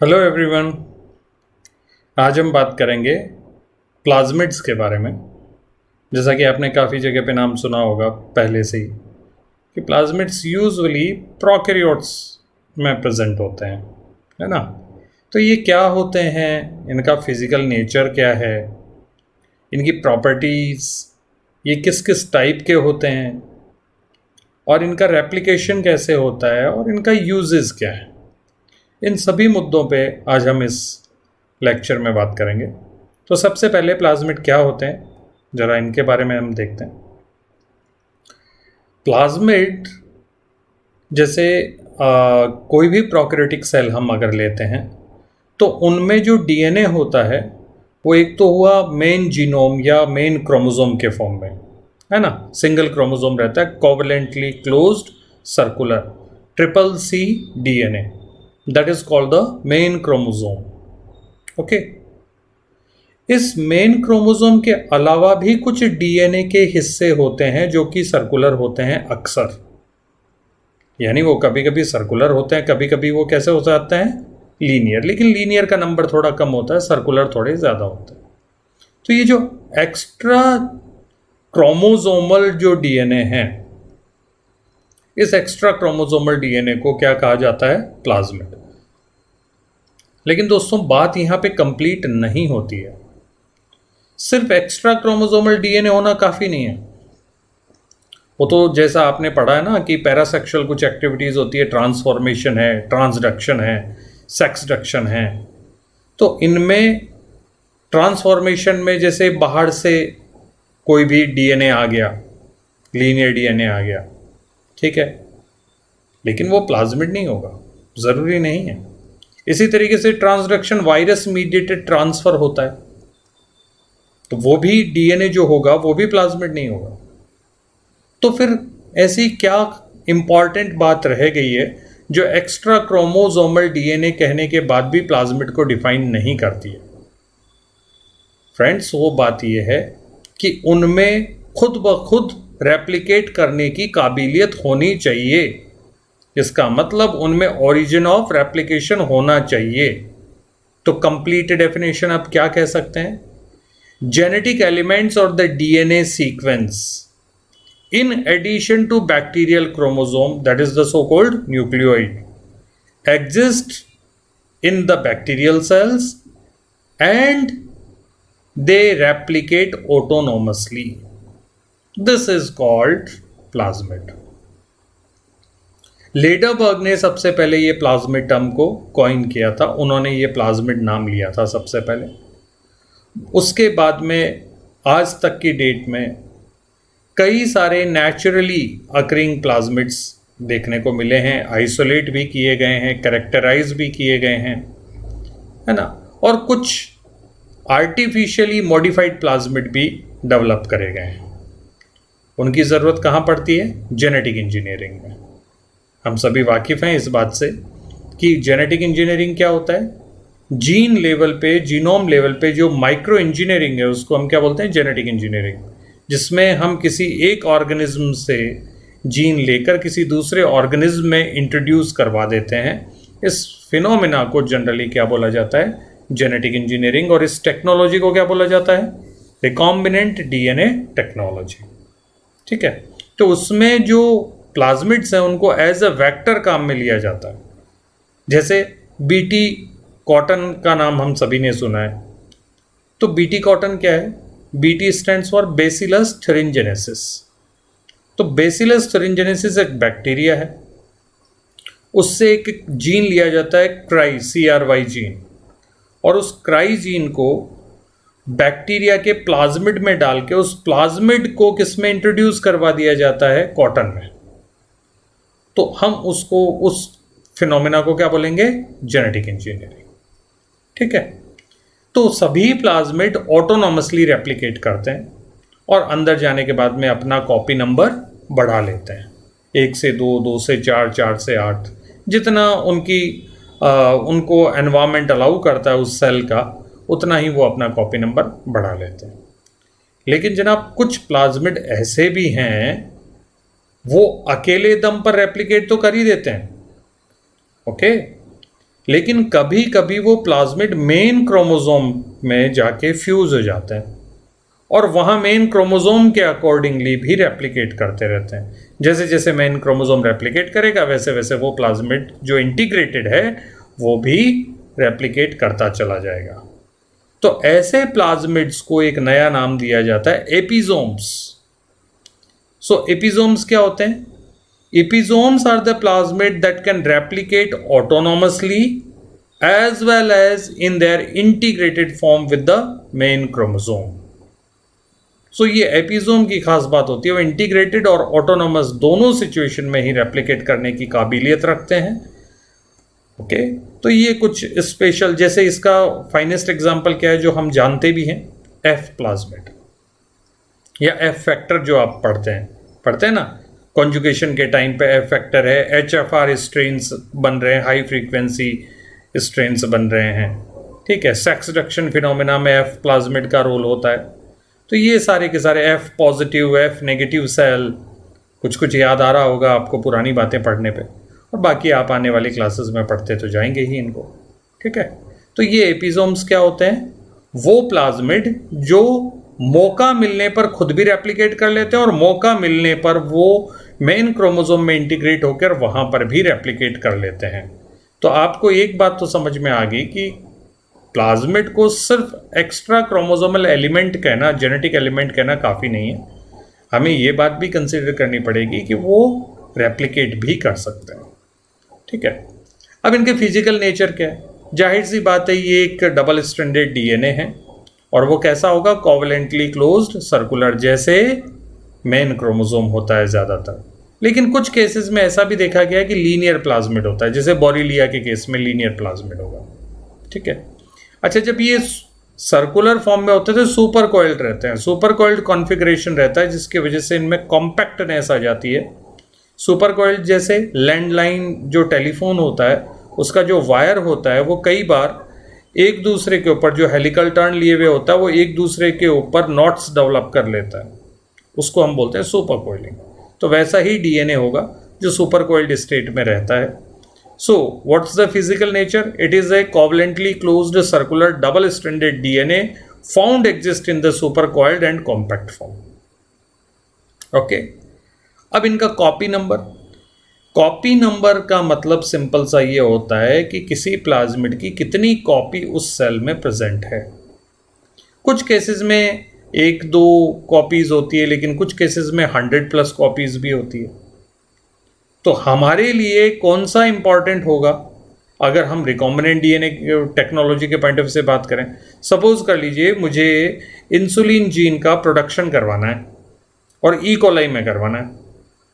Hello everyone. आज हम बात करेंगे प्लाज्मिड्स के बारे में। जैसा कि आपने काफ़ी जगह पे नाम सुना होगा पहले से ही कि प्लाज्मिड्स यूजुअली प्रोकैरियोट्स में प्रेजेंट होते हैं, है ना। तो ये क्या होते हैं, इनका फिज़िकल नेचर क्या है, इनकी प्रॉपर्टीज़, ये किस किस टाइप के होते हैं और इनका रेप्लिकेशन कैसे होता है और इनका यूजेस क्या है, इन सभी मुद्दों पे आज हम इस लेक्चर में बात करेंगे। तो सबसे पहले प्लाज्मिड क्या होते हैं, ज़रा इनके बारे में हम देखते हैं। प्लाज्मिड जैसे कोई भी प्रोकैरियोटिक सेल हम अगर लेते हैं तो उनमें जो डीएनए होता है वो एक तो हुआ मेन जीनोम या मेन क्रोमोसोम के फॉर्म में, है ना। सिंगल क्रोमोसोम रहता है, covalently closed circular triple C DNA, that is called the main chromosome. Okay, इस मेन क्रोमोसोम के अलावा भी कुछ डीएनए के हिस्से होते हैं जो कि सर्कुलर होते हैं अक्सर, यानी वो कभी कभी सर्कुलर होते हैं, कभी कभी वो कैसे हो जाते हैं, लीनियर। लेकिन लीनियर का नंबर थोड़ा कम होता है, सर्कुलर थोड़े ज़्यादा होते हैं। तो ये जो एक्स्ट्रा क्रोमोसोमल जो डीएनए है, इस एक्स्ट्रा क्रोमोसोमल डीएनए को क्या कहा जाता है, प्लाज्मिड। लेकिन दोस्तों बात यहाँ पे कंप्लीट नहीं होती है। सिर्फ एक्स्ट्रा क्रोमोसोमल डीएनए होना काफ़ी नहीं है। वो तो जैसा आपने पढ़ा है ना कि पैरासेक्सुअल कुछ एक्टिविटीज़ होती है, ट्रांसफॉर्मेशन है, ट्रांसडक्शन है, सेक्सडक्शन है। तो इनमें ट्रांसफॉर्मेशन में जैसे बाहर से कोई भी डीएनए आ गया, लीनियर डीएनए आ गया, ठीक है, लेकिन वो प्लाज्मिड नहीं होगा, ज़रूरी नहीं है। इसी तरीके से ट्रांसडक्शन वायरस मीडिएटेड ट्रांसफ़र होता है, तो वो भी डीएनए जो होगा वो भी प्लाज्मिड नहीं होगा। तो फिर ऐसी क्या इंपॉर्टेंट बात रह गई है जो एक्स्ट्रा क्रोमोसोमल डीएनए कहने के बाद भी प्लाज्मिड को डिफाइन नहीं करती है? फ्रेंड्स, वो बात यह है कि उनमें खुद ब खुद रेप्लिकेट करने की काबिलियत होनी चाहिए। इसका मतलब उनमें ओरिजिन ऑफ रेप्लिकेशन होना चाहिए। तो कंप्लीट डेफिनेशन आप क्या कह सकते हैं? जेनेटिक एलिमेंट्स और the DNA sequence in addition to bacterial chromosome, that is the so-called nucleoid, exist in the bacterial cells and they replicate autonomously. This is called plasmid. Lederberg ने सबसे पहले ये प्लाज्मिड टर्म को coin किया था, उन्होंने ये प्लाज्मिड नाम लिया था सबसे पहले। उसके बाद में आज तक की डेट में कई सारे नेचुरली अकरिंग प्लाज्मिड्स देखने को मिले हैं, आइसोलेट भी किए गए हैं, कैरेक्टराइज भी किए गए हैं, है ना। और कुछ आर्टिफिशियली मॉडिफाइड प्लाज्मिड भी डेवलप करे गए हैं। उनकी ज़रूरत कहाँ पड़ती है? जेनेटिक इंजीनियरिंग में। हम सभी वाकिफ़ हैं इस बात से कि जेनेटिक इंजीनियरिंग क्या होता है। जीन लेवल पे, जीनोम लेवल पे जो माइक्रो इंजीनियरिंग है उसको हम क्या बोलते हैं? जेनेटिक इंजीनियरिंग, जिसमें हम किसी एक ऑर्गेनिज्म से जीन लेकर किसी दूसरे ऑर्गेनिज्म में इंट्रोड्यूस करवा देते हैं। इस फिनोमिना को जनरली क्या बोला जाता है? Genetic engineering. और इस टेक्नोलॉजी को क्या बोला जाता है? रिकॉम्बिनेंट डीएनए टेक्नोलॉजी, ठीक है। तो उसमें जो प्लाज्मिड्स हैं उनको एज अ वेक्टर काम में लिया जाता है। जैसे बीटी कॉटन का नाम हम सभी ने सुना है। तो बीटी कॉटन क्या है? BT stands for bacillus thuringiensis. तो बेसिलस थुरिनजेनेसिस एक बैक्टीरिया है, उससे एक जीन लिया जाता है क्राई, CRY जीन, और उस क्राई जीन को बैक्टीरिया के प्लाज्मिड में डाल के उस प्लाज्मिड को किस में इंट्रोड्यूस करवा दिया जाता है? कॉटन में। तो हम उसको, उस फिनोमेना को क्या बोलेंगे? जेनेटिक इंजीनियरिंग, ठीक है। तो सभी प्लाज्मिड ऑटोनॉमसली रेप्लिकेट करते हैं और अंदर जाने के बाद में अपना कॉपी नंबर बढ़ा लेते हैं, 1 से 2, 2 से 4, 4 से 8, जितना उनको एनवायरनमेंट अलाउ करता है उस सेल का, उतना ही वो अपना कॉपी नंबर बढ़ा लेते हैं। लेकिन जनाब कुछ प्लाज्मिड ऐसे भी हैं वो अकेले दम पर रेप्लिकेट तो कर ही देते हैं, ओके। लेकिन कभी कभी वो प्लाज्मिड मेन क्रोमोसोम में जाके फ्यूज हो जाते हैं और वहाँ मेन क्रोमोसोम के अकॉर्डिंगली भी रेप्लिकेट करते रहते हैं। जैसे जैसे मेन क्रोमोसोम रेप्लिकेट करेगा वैसे वैसे वो प्लाज्मिड जो इंटीग्रेटेड है वो भी रेप्लिकेट करता चला जाएगा। तो ऐसे प्लाज्मिड्स को एक नया नाम दिया जाता है एपिसोम्स। सो एपिसोम्स क्या होते हैं? Episomes are the plasmid that can replicate autonomously as well as in their integrated form with the main chromosome. सो ये एपिसोम की खास बात होती है, वो इंटीग्रेटेड और ऑटोनोमस दोनों सिचुएशन में ही रेप्लिकेट करने की काबिलियत रखते हैं। ओके, तो ये कुछ स्पेशल, जैसे इसका फाइनेस्ट एग्जांपल क्या है जो हम जानते भी हैं, एफ प्लाज्मिड या एफ फैक्टर जो आप पढ़ते हैं ना कॉन्जुगेशन के टाइम पे। एफ फैक्टर है, HFR स्ट्रेन्स बन रहे हैं, हाई फ्रीक्वेंसी स्ट्रेन्स बन रहे हैं, ठीक है। सेक्स रिडक्शन फिनोमेना में एफ प्लाज्मिड का रोल होता है। तो ये सारे के सारे F positive, F negative cell, कुछ याद आ रहा होगा आपको पुरानी बातें पढ़ने पे, और बाकी आप आने वाली क्लासेस में पढ़ते तो जाएंगे ही इनको, ठीक है। तो ये एपिसोम्स क्या होते हैं? वो प्लाज्मिड जो मौका मिलने पर खुद भी रेप्लिकेट कर लेते हैं और मौका मिलने पर वो मेन क्रोमोसोम में इंटीग्रेट होकर वहाँ पर भी रेप्लिकेट कर लेते हैं। तो आपको एक बात तो समझ में आ गई कि प्लाज्मिड को सिर्फ एक्स्ट्रा क्रोमोसोमल एलिमेंट कहना, जेनेटिक एलिमेंट कहना काफ़ी नहीं है, हमें ये बात भी कंसिडर करनी पड़ेगी कि वो रेप्लिकेट भी कर सकते हैं, ठीक है। अब इनके फिजिकल नेचर क्या है? जाहिर सी बात है ये एक डबल स्ट्रैंडेड DNA है और वो कैसा होगा? कोवलेंटली क्लोज्ड सर्कुलर, जैसे मेन क्रोमोसोम होता है ज़्यादातर। लेकिन कुछ केसेस में ऐसा भी देखा गया है कि लीनियर प्लाज्मिड होता है, जैसे बोरीलिया के केस में लीनियर प्लाज्मिड होगा, ठीक है। अच्छा, जब ये सर्कुलर फॉर्म में होते थे सुपर कॉइल्ड रहते हैं, सुपर कॉइल्ड कॉन्फ़िगरेशन रहता है जिसकी वजह से इनमें कॉम्पैक्टनेस आ जाती है। सुपर कॉइल्ड जैसे लैंडलाइन जो टेलीफोन होता है उसका जो वायर होता है वो कई बार एक दूसरे के ऊपर, जो हेलिकल टर्न लिए हुए होता है वो एक दूसरे के ऊपर नॉट्स डेवलप कर लेता है, उसको हम बोलते हैं सुपर कॉइलिंग। तो वैसा ही DNA होगा जो सुपर कॉइल्ड स्टेट में रहता है। So what's the physical nature? It is a covalently closed circular double stranded DNA found exist in the super coiled and compact form. Okay, अब इनका कॉपी नंबर का मतलब सिंपल सा ये होता है कि किसी प्लाज्मिड की कितनी कॉपी उस सेल में प्रेजेंट है। कुछ केसेस में 1-2 कॉपीज़ होती है, लेकिन कुछ केसेस में 100+ कॉपीज़ भी होती है। तो हमारे लिए कौन सा इंपॉर्टेंट होगा अगर हम रिकॉम्बिनेंट DNA टेक्नोलॉजी के पॉइंट ऑफ व्यू से बात करें? सपोज कर लीजिए मुझे इंसुलिन जीन का प्रोडक्शन करवाना है और ई कोलाई में करवाना है।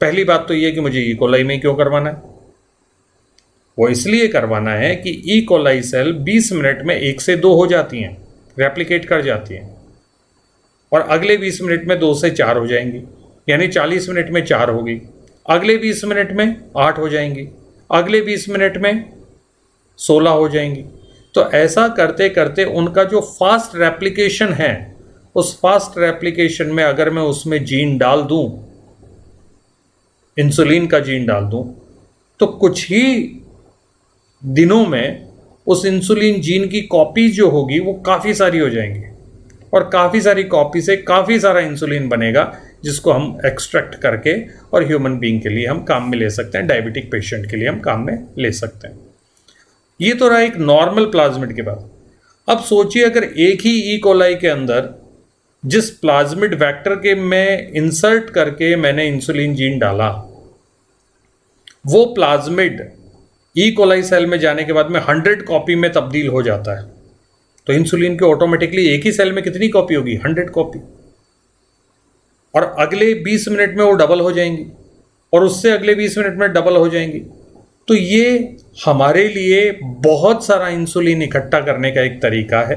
पहली बात तो ये कि मुझे ई कोलाई में क्यों करवाना है? वो इसलिए करवाना है कि ई कोलाई सेल 20 मिनट में 1 से 2 हो जाती हैं, रेप्लिकेट कर जाती हैं, और अगले 20 मिनट में 2 से 4 हो जाएंगी, यानी 40 मिनट में 4 होगी, अगले 20 मिनट में 8 हो जाएंगी, अगले 20 मिनट में 16 हो जाएंगी। तो ऐसा करते करते उनका जो फास्ट रेप्लिकेशन है, उस फास्ट रेप्लिकेशन में अगर मैं उसमें जीन डाल दूं, इंसुलिन का जीन डाल दूं, तो कुछ ही दिनों में उस इंसुलिन जीन की कॉपी जो होगी वो काफ़ी सारी हो जाएंगी, और काफ़ी सारी कॉपी से काफ़ी सारा इंसुलिन बनेगा जिसको हम एक्सट्रैक्ट करके और ह्यूमन बीइंग के लिए हम काम में ले सकते हैं, डायबिटिक पेशेंट के लिए हम काम में ले सकते हैं। ये तो रहा एक नॉर्मल प्लाज्मिड के बाद। अब सोचिए अगर एक ही ई कोलाई के अंदर जिस प्लाज्मिड वेक्टर के में इंसर्ट करके मैंने इंसुलिन जीन डाला, वो प्लाज्मिड ई कोलाई सेल में जाने के बाद में 100 कॉपी में तब्दील हो जाता है, तो इंसुलिन की ऑटोमेटिकली एक ही सेल में कितनी कॉपी होगी? 100 कॉपी। और अगले 20 मिनट में वो डबल हो जाएंगी, और उससे अगले 20 मिनट में डबल हो जाएंगी। तो ये हमारे लिए बहुत सारा इंसुलिन इकट्ठा करने का एक तरीका है।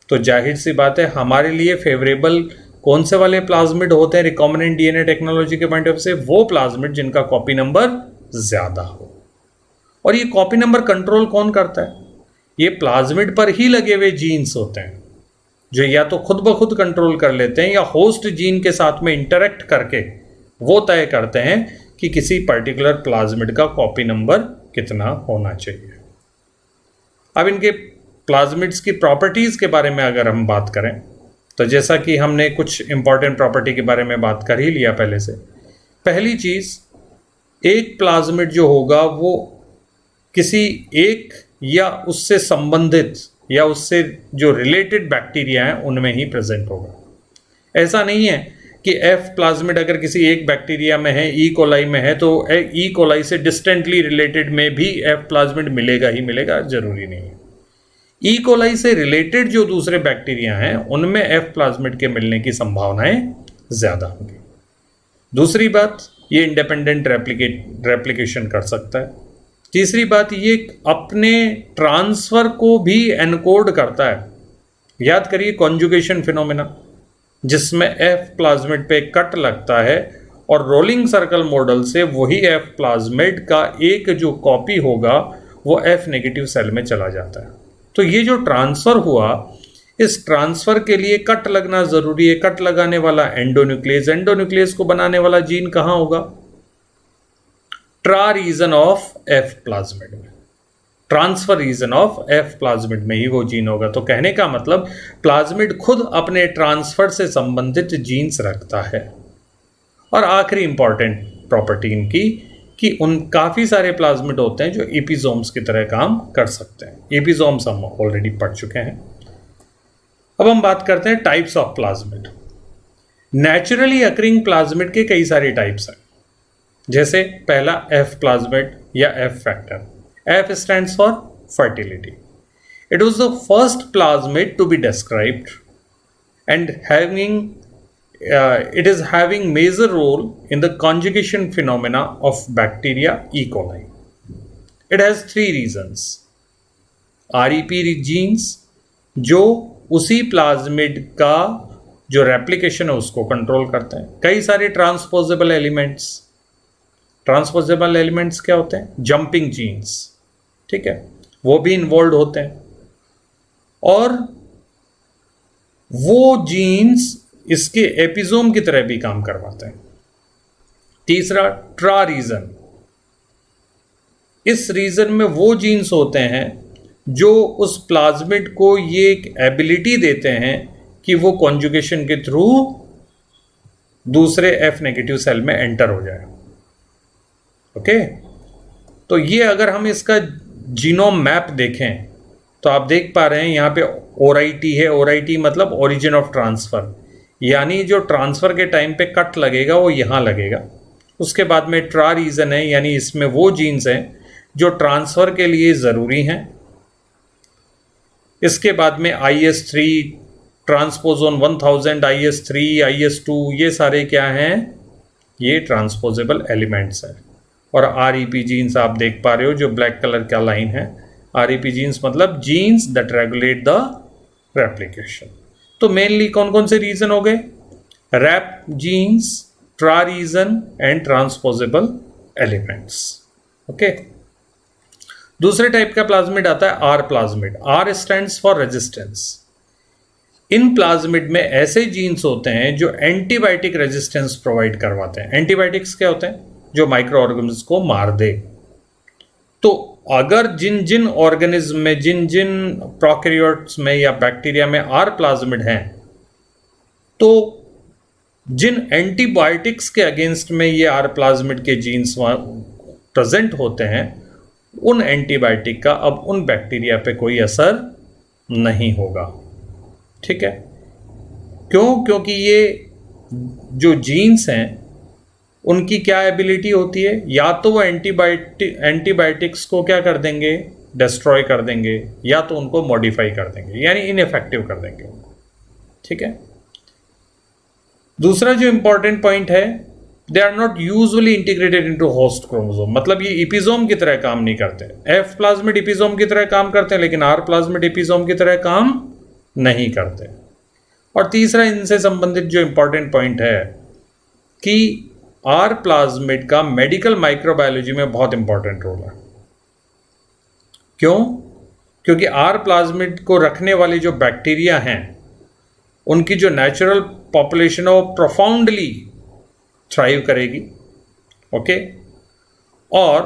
तो जाहिर सी बात है हमारे लिए फेवरेबल कौन से वाले प्लाज्मिड होते हैं रिकॉम्बिनेंट DNA टेक्नोलॉजी के पॉइंट ऑफ व्यू से? वो प्लाज्मिड जिनका कॉपी नंबर ज़्यादा हो। और ये कॉपी नंबर कंट्रोल कौन करता है? ये प्लाज्मिड पर ही लगे हुए जीन्स होते हैं जो या तो खुद ब खुद कंट्रोल कर लेते हैं या होस्ट जीन के साथ में इंटरेक्ट करके वो तय करते हैं कि किसी पर्टिकुलर प्लाज्मिड का कॉपी नंबर कितना होना चाहिए। अब इनके प्लाज्मिड्स की प्रॉपर्टीज़ के बारे में अगर हम बात करें तो जैसा कि हमने कुछ इंपॉर्टेंट प्रॉपर्टी के बारे में बात कर ही लिया पहले से। पहली चीज़, एक प्लाज्मिड जो होगा वो किसी एक या उससे संबंधित या उससे जो रिलेटेड बैक्टीरिया हैं उनमें ही प्रेजेंट होगा। ऐसा नहीं है कि एफ प्लाज्मिड अगर किसी एक बैक्टीरिया में है, ई कोलाई में है, तो ई कोलाई से डिस्टेंटली रिलेटेड में भी एफ प्लाज्मिड मिलेगा ही मिलेगा, जरूरी नहीं है। ई कोलाई से रिलेटेड जो दूसरे बैक्टीरिया हैं उनमें एफ प्लाज्मिड के मिलने की संभावनाएं ज़्यादा होंगी। दूसरी बात, ये इंडिपेंडेंट रेप्लिकेशन कर सकता है। तीसरी बात, ये अपने ट्रांसफ़र को भी एनकोड करता है। याद करिए कॉन्जुगेशन फिनोमेना, जिसमें एफ प्लाज्मिड पे कट लगता है और रोलिंग सर्कल मॉडल से वही एफ प्लाज्मिड का एक जो कॉपी होगा वो एफ नेगेटिव सेल में चला जाता है। तो ये जो ट्रांसफ़र हुआ, इस ट्रांसफ़र के लिए कट लगना ज़रूरी है। कट लगाने वाला एंडोन्यूक्लियस, एंडोन्यूक्लियस को बनाने वाला जीन कहाँ होगा? Tra region of F plasmid में, transfer region of F plasmid में ही वो जीन होगा। तो कहने का मतलब प्लाज्मिड खुद अपने ट्रांसफर से संबंधित जीन्स रखता है। और आखिरी इंपॉर्टेंट प्रॉपर्टी इनकी कि उन काफ़ी सारे प्लाज्मिड होते हैं जो एपिसोम्स की तरह काम कर सकते हैं। एपिसोम्स हम ऑलरेडी पढ़ चुके हैं। अब हम बात करते हैं types of plasmid. Naturally occurring plasmid के कई सारे टाइप्स हैं। जैसे पहला एफ प्लाज्मिड या F factor. F stands for fertility. It was the first plasmid to be described and it is having major role in the conjugation phenomena of bacteria E. coli. It has 3 reasons. REP genes जो उसी plasmid का जो replication है उसको control करते हैं। कई सारे ट्रांसपोजेबल एलिमेंट्स। ट्रांसपोजेबल एलिमेंट्स क्या होते हैं? जंपिंग जीन्स, ठीक है, वो भी इन्वॉल्व होते हैं। और वो जीन्स इसके एपिसोम की तरह भी काम करवाते हैं। तीसरा, ट्रा रीजन। इस रीजन में वो जीन्स होते हैं जो उस प्लाज्मिड को ये एक एबिलिटी देते हैं कि वो कॉन्जुगेशन के थ्रू दूसरे एफ नेगेटिव सेल में एंटर हो जाए। ओके, तो ये अगर हम इसका जीनोम मैप देखें तो आप देख पा रहे हैं यहाँ पे ओराइटी है। ओराइटी मतलब ओरिजिन ऑफ ट्रांसफर, यानी जो ट्रांसफ़र के टाइम पे कट लगेगा वो यहाँ लगेगा। उसके बाद में ट्रा रीजन है, यानी इसमें वो जीन्स हैं जो ट्रांसफ़र के लिए ज़रूरी हैं। इसके बाद में IS3, ट्रांसपोजोन 1000, IS3, IS2, ये सारे क्या हैं? ये ट्रांसपोजेबल एलिमेंट्स हैं। और REP जीन्स आप देख पा रहे हो जो ब्लैक कलर का लाइन है। REP जीन्स मतलब genes that regulate the replication. तो मेनली कौन कौन से रीजन हो गए? Rep genes, tra region and transposable elements. Okay, दूसरे टाइप का प्लाज्मिड आता है R plasmid. R stands for resistance. इन प्लाज्मिड में ऐसे जीन्स होते हैं जो एंटीबायोटिक रेजिस्टेंस प्रोवाइड करवाते हैं। एंटीबायोटिक्स क्या होते हैं? जो माइक्रो ऑर्गेनिज्म को मार दे। तो अगर जिन जिन ऑर्गेनिज्म में, जिन जिन प्रोकैरियोट्स में या बैक्टीरिया में आर प्लाज्मिड हैं, तो जिन एंटीबायोटिक्स के अगेंस्ट में ये आर प्लाज्मिड के जीन्स प्रेजेंट होते हैं, उन एंटीबायोटिक का अब उन बैक्टीरिया पे कोई असर नहीं होगा। ठीक है, क्यों? क्योंकि ये जो जीन्स हैं उनकी क्या एबिलिटी होती है? या तो वो एंटीबायोटिक्स को क्या कर देंगे? डिस्ट्रॉय कर देंगे, या तो उनको मॉडिफाई कर देंगे, यानी इनइफेक्टिव कर देंगे उनको। ठीक है, दूसरा जो इंपॉर्टेंट पॉइंट है, they are not usually integrated into host chromosome. मतलब ये एपिसोम की तरह काम नहीं करते। एफ प्लाज्मिड एपिसोम की तरह काम करते हैं, लेकिन आर प्लाज्मिड एपिसोम की तरह काम नहीं करते। और तीसरा इनसे संबंधित जो इंपॉर्टेंट पॉइंट है कि आर प्लाज्मिड का मेडिकल माइक्रोबायोलॉजी में बहुत इंपॉर्टेंट रोल है। क्यों? क्योंकि आर प्लाज्मिड को रखने वाले जो बैक्टीरिया हैं उनकी जो नेचुरल पॉपुलेशन है वो प्रोफाउंडली थ्राइव करेगी। ओके, और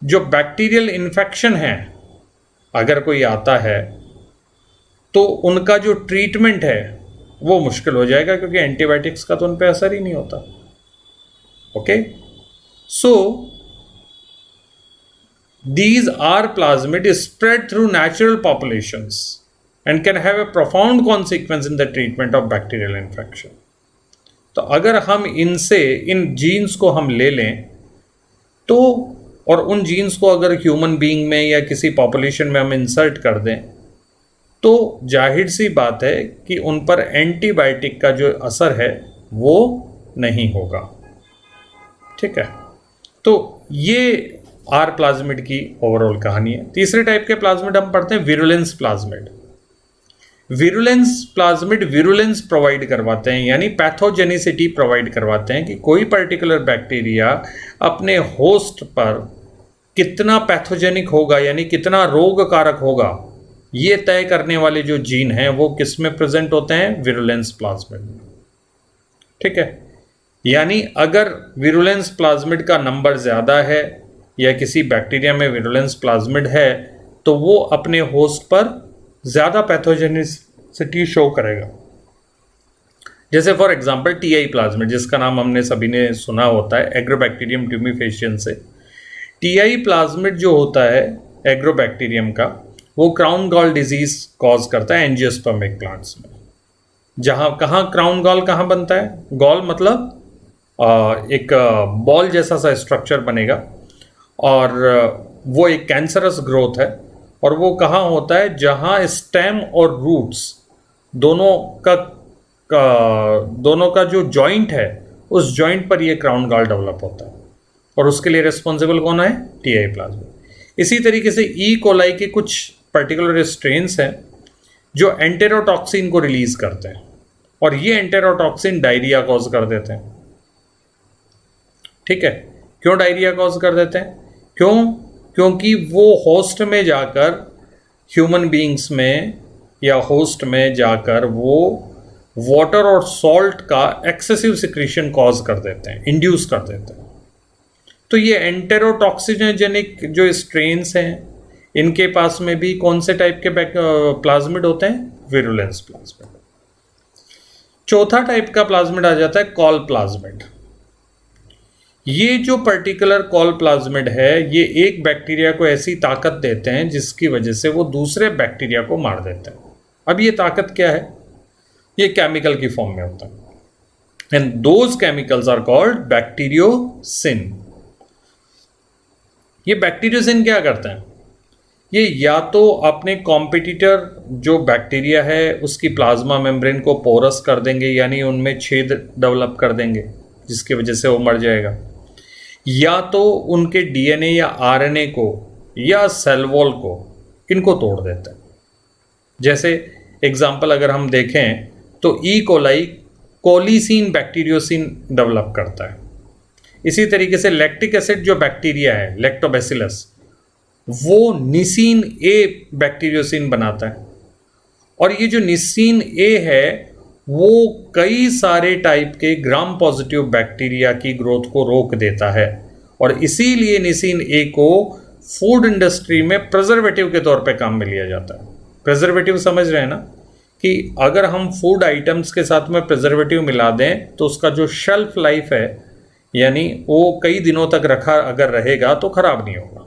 जो बैक्टीरियल इन्फेक्शन है अगर कोई आता है तो उनका जो ट्रीटमेंट है वो मुश्किल हो जाएगा, क्योंकि एंटीबायोटिक्स का तो उन पर असर ही नहीं होता। Okay, so these are plasmid spread through natural populations and can have a profound consequence in the treatment of bacterial infection. तो अगर हम इनसे इन जीन्स को हम ले लें तो, और उन जीन्स को अगर ह्यूमन बीइंग में या किसी पॉपुलेशन में हम इंसर्ट कर दें तो जाहिर सी बात है कि उन पर एंटीबायोटिक का जो असर है वो नहीं होगा। ठीक है, तो ये आर प्लाज्मिड की ओवरऑल कहानी है। तीसरे टाइप के प्लाज्मिड हम पढ़ते हैं virulence plasmid. Virulence plasmid virulence provide करवाते हैं, यानी पैथोजेनिसिटी प्रोवाइड करवाते हैं कि कोई पर्टिकुलर बैक्टीरिया अपने होस्ट पर कितना पैथोजेनिक होगा, यानी कितना रोग कारक होगा, ये तय करने वाले जो जीन हैं वो किस में प्रेजेंट होते हैं, विरुलेंस प्लाज्मिड में। ठीक है, यानी अगर विरुलेंस प्लाज्मिड का नंबर ज़्यादा है या किसी बैक्टीरिया में विरुलेंस प्लाज्मिड है तो वो अपने होस्ट पर ज़्यादा पैथोजेनिसिटी शो करेगा। जैसे फॉर एग्जांपल टीआई प्लाज्मिड, जिसका नाम हमने सभी ने सुना होता है, एग्रोबैक्टीरियम ट्यूमीफेशियंसे। टीआई प्लाज्मिड जो होता है एग्रोबैक्टीरियम का, वो क्राउन गॉल डिजीज कॉज करता है एंजियोस्पर्मिक प्लांट्स में। जहाँ कहाँ क्राउन गॉल कहाँ बनता है, गॉल मतलब एक बॉल जैसा सा स्ट्रक्चर बनेगा और वो एक कैंसरस ग्रोथ है, और वो कहाँ होता है, जहाँ स्टेम और रूट्स दोनों का जो जॉइंट है उस जॉइंट पर ये क्राउन गॉल डेवलप होता है, और उसके लिए रिस्पॉन्सिबल कौन है, टीआई प्लाज्मिड। इसी तरीके से ई कोलाई के कुछ पर्टिकुलर स्ट्रेन्स हैं जो एंटेरोटॉक्सिन को रिलीज करते हैं, और ये एंटेरोटॉक्सिन डायरिया कॉज कर देते हैं। ठीक है, क्यों डायरिया कॉज कर देते हैं, क्योंकि वो होस्ट में जाकर ह्यूमन बीइंग्स में या होस्ट में जाकर वो वाटर और सॉल्ट का एक्सेसिव सिक्रीशन कॉज कर देते हैं, इंड्यूस कर देते हैं। तो ये एंटेरोटॉक्सिजेनिक जो स्ट्रेन्स हैं, इनके पास में भी कौन से टाइप के प्लाज्मिड होते हैं, विरुलेंस प्लाज्मिड। चौथा टाइप का प्लाज्मिड आ जाता है कॉल प्लाज्मिड। ये जो पर्टिकुलर कॉल प्लाज्मिड है, ये एक बैक्टीरिया को ऐसी ताकत देते हैं जिसकी वजह से वो दूसरे बैक्टीरिया को मार देते हैं। अब ये ताकत क्या है, ये केमिकल की फॉर्म में होता है, and those chemicals are called bacteriocin. ये बैक्टीरियोसिन क्या करते हैं, ये या तो अपने कॉम्पिटिटर जो बैक्टीरिया है उसकी प्लाज्मा मेम्ब्रेन को पोरस कर देंगे, यानी उनमें छेद डेवलप कर देंगे जिसकी वजह से वो मर जाएगा, या तो उनके डीएनए या आरएनए को या सेल वॉल को इनको तोड़ देते हैं। जैसे एग्जाम्पल अगर हम देखें तो ई कोलाई कोलिसिन बैक्टीरियोसिन डेवलप करता है। इसी तरीके से लैक्टिक एसिड जो बैक्टीरिया है, लैक्टोबैसिलस, वो निसिन ए बैक्टीरियोसिन बनाता है, और ये जो निसिन ए है वो कई सारे टाइप के ग्राम पॉजिटिव बैक्टीरिया की ग्रोथ को रोक देता है, और इसीलिए निसिन ए को फूड इंडस्ट्री में प्रिजर्वेटिव के तौर पे काम में लिया जाता है। प्रिजर्वेटिव समझ रहे हैं ना, कि अगर हम फूड आइटम्स के साथ में प्रिजर्वेटिव मिला दें तो उसका जो शेल्फ लाइफ है, यानी वो कई दिनों तक रखा अगर रहेगा तो खराब नहीं होगा।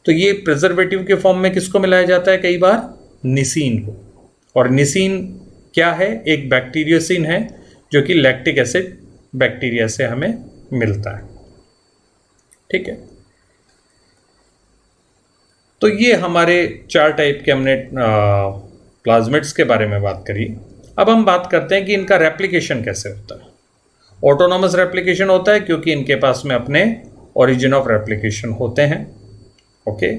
तो ये प्रिजर्वेटिव के फॉर्म में किसको मिलाया जाता है, कई बार निसिन को। और निसिन क्या है, एक बैक्टीरियोसिन है जो कि लैक्टिक एसिड बैक्टीरिया से हमें मिलता है। ठीक है, तो ये हमारे 4 टाइप के हमने प्लाज्मिड्स के बारे में बात करी। अब हम बात करते हैं कि इनका रेप्लिकेशन कैसे होता है। ऑटोनॉमस रेप्लिकेशन होता है क्योंकि इनके पास में अपने ओरिजिन ऑफ रेप्लिकेशन होते हैं। ओके,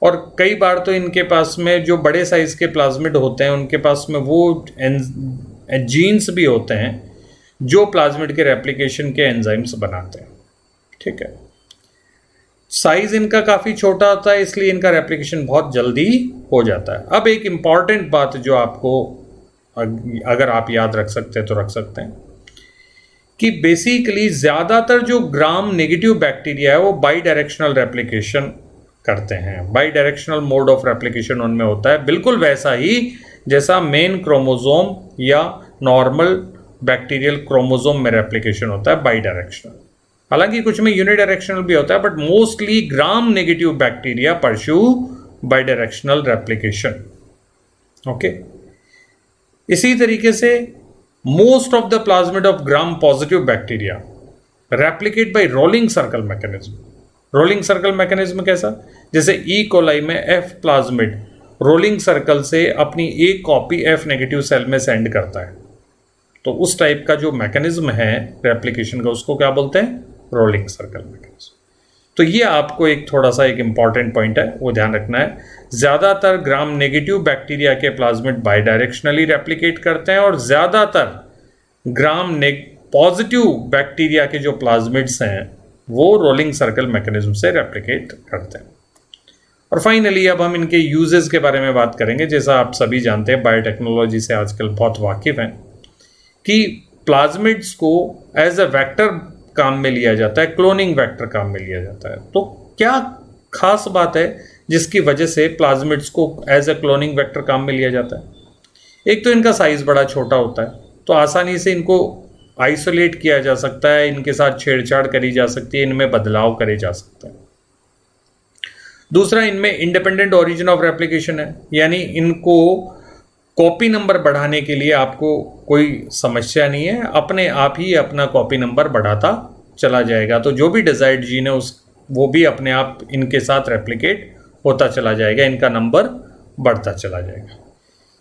और कई बार तो इनके पास में जो बड़े साइज के प्लाज्मिड होते हैं उनके पास में वो जीन्स भी होते हैं जो प्लाज्मिड के रेप्लिकेशन के एंजाइम्स बनाते हैं। ठीक है, साइज इनका काफ़ी छोटा होता है इसलिए इनका रेप्लिकेशन बहुत जल्दी हो जाता है। अब एक इम्पॉर्टेंट बात जो आपको अगर आप याद रख सकते हैं तो रख सकते हैं कि बेसिकली ज़्यादातर जो ग्राम नेगेटिव बैक्टीरिया है वो बाई डायरेक्शनल रेप्लिकेशन करते हैं। By directional mode of replication उनमें होता है, बिल्कुल वैसा ही जैसा मेन क्रोमोसोम या नॉर्मल बैक्टीरियल क्रोमोसोम में रेप्लिकेशन होता है बाई डायरेक्शनल। हालांकि कुछ में यूनिडायरेक्शनल भी होता है, but mostly gram negative bacteria pursue by directional replication. Okay, इसी तरीके से most of the plasmid of gram positive bacteria replicate by rolling circle mechanism. Rolling circle mechanism कैसा? जैसे ई कोलाई में एफ प्लाज्मिड रोलिंग सर्कल से अपनी एक copy F negative cell में सेंड करता है, तो उस टाइप का जो मैकेनिज्म है रेप्लिकेशन का उसको क्या बोलते हैं? Rolling circle mechanism. तो ये आपको एक थोड़ा सा एक इंपॉर्टेंट पॉइंट है, वो ध्यान रखना है। ज़्यादातर ग्राम नेगेटिव बैक्टीरिया के प्लाज्मिड बाई डायरेक्शनली रेप्लिकेट करते हैं और ज़्यादातर ग्राम पॉजिटिव बैक्टीरिया के जो प्लाज्मिड्स हैं वो रोलिंग सर्कल मैकेनिज्म से रेप्लिकेट करते हैं। और फाइनली अब हम इनके यूजेस के बारे में बात करेंगे। जैसा आप सभी जानते हैं, बायोटेक्नोलॉजी से आजकल बहुत वाकिफ़ हैं कि प्लाज्मिड्स को एज अ वेक्टर काम में लिया जाता है, क्लोनिंग वेक्टर काम में लिया जाता है। तो क्या खास बात है जिसकी वजह से प्लाज्मिड्स को एज अ क्लोनिंग वेक्टर काम में लिया जाता है? एक तो इनका साइज़ बड़ा छोटा होता है, तो आसानी से इनको आइसोलेट किया जा सकता है, इनके साथ छेड़छाड़ करी जा सकती है, इनमें बदलाव करे जा सकते हैं। दूसरा, इनमें इंडिपेंडेंट ओरिजिन ऑफ रेप्लिकेशन है, यानी इनको कॉपी नंबर बढ़ाने के लिए आपको कोई समस्या नहीं है, अपने आप ही अपना कॉपी नंबर बढ़ाता चला जाएगा। तो जो भी डिजायर्ड जीन है वो भी अपने आप इनके साथ रेप्लिकेट होता चला जाएगा, इनका नंबर बढ़ता चला जाएगा।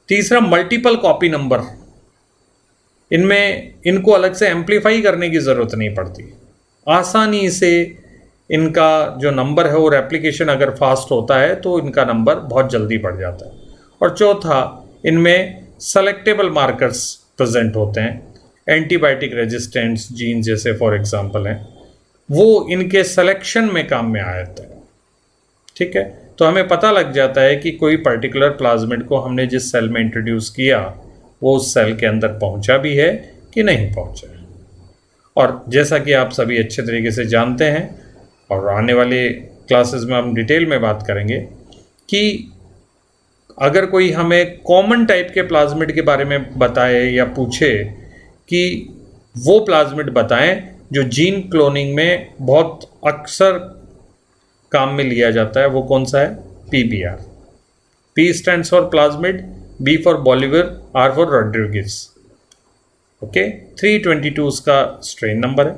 तीसरा, मल्टीपल कॉपी नंबर, इनमें इनको अलग से एम्पलीफाई करने की ज़रूरत नहीं पड़ती, आसानी से इनका जो नंबर है वो रेप्लिकेशन अगर फास्ट होता है तो इनका नंबर बहुत जल्दी बढ़ जाता है। और चौथा, इनमें सेलेक्टेबल मार्कर्स प्रेजेंट होते हैं, एंटीबायोटिक रेजिस्टेंस जीन जैसे फॉर एग्जांपल हैं, वो इनके सिलेक्शन में काम में आ जाते हैं। ठीक है, तो हमें पता लग जाता है कि कोई पर्टिकुलर प्लाज्मिड को हमने जिस सेल में इंट्रोड्यूस किया वो उस सेल के अंदर पहुंचा भी है कि नहीं पहुंचा है। और जैसा कि आप सभी अच्छे तरीके से जानते हैं और आने वाले क्लासेस में हम डिटेल में बात करेंगे कि अगर कोई हमें कॉमन टाइप के प्लाज्मिड के बारे में बताए या पूछे कि वो प्लाज्मिड बताएं जो जीन क्लोनिंग में बहुत अक्सर काम में लिया जाता है, वो कौन सा है? PBR। P stands for plasmid, B for Bolivar, R for Rodriguez. Okay, 322 उसका स्ट्रेन नंबर है।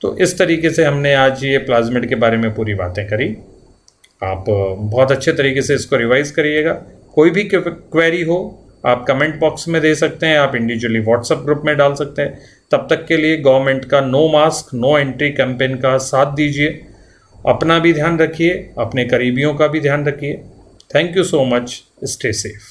तो इस तरीके से हमने आज ये प्लाज्मिड के बारे में पूरी बातें करी। आप बहुत अच्छे तरीके से इसको रिवाइज करिएगा। कोई भी क्वेरी हो आप कमेंट बॉक्स में दे सकते हैं, आप इंडिविजुअली व्हाट्सएप ग्रुप में डाल सकते हैं। तब तक के लिए गवर्नमेंट का no mask no entry campaign का साथ दीजिए, अपना भी ध्यान रखिए, अपने करीबियों का भी ध्यान रखिए। Thank you so much, stay safe.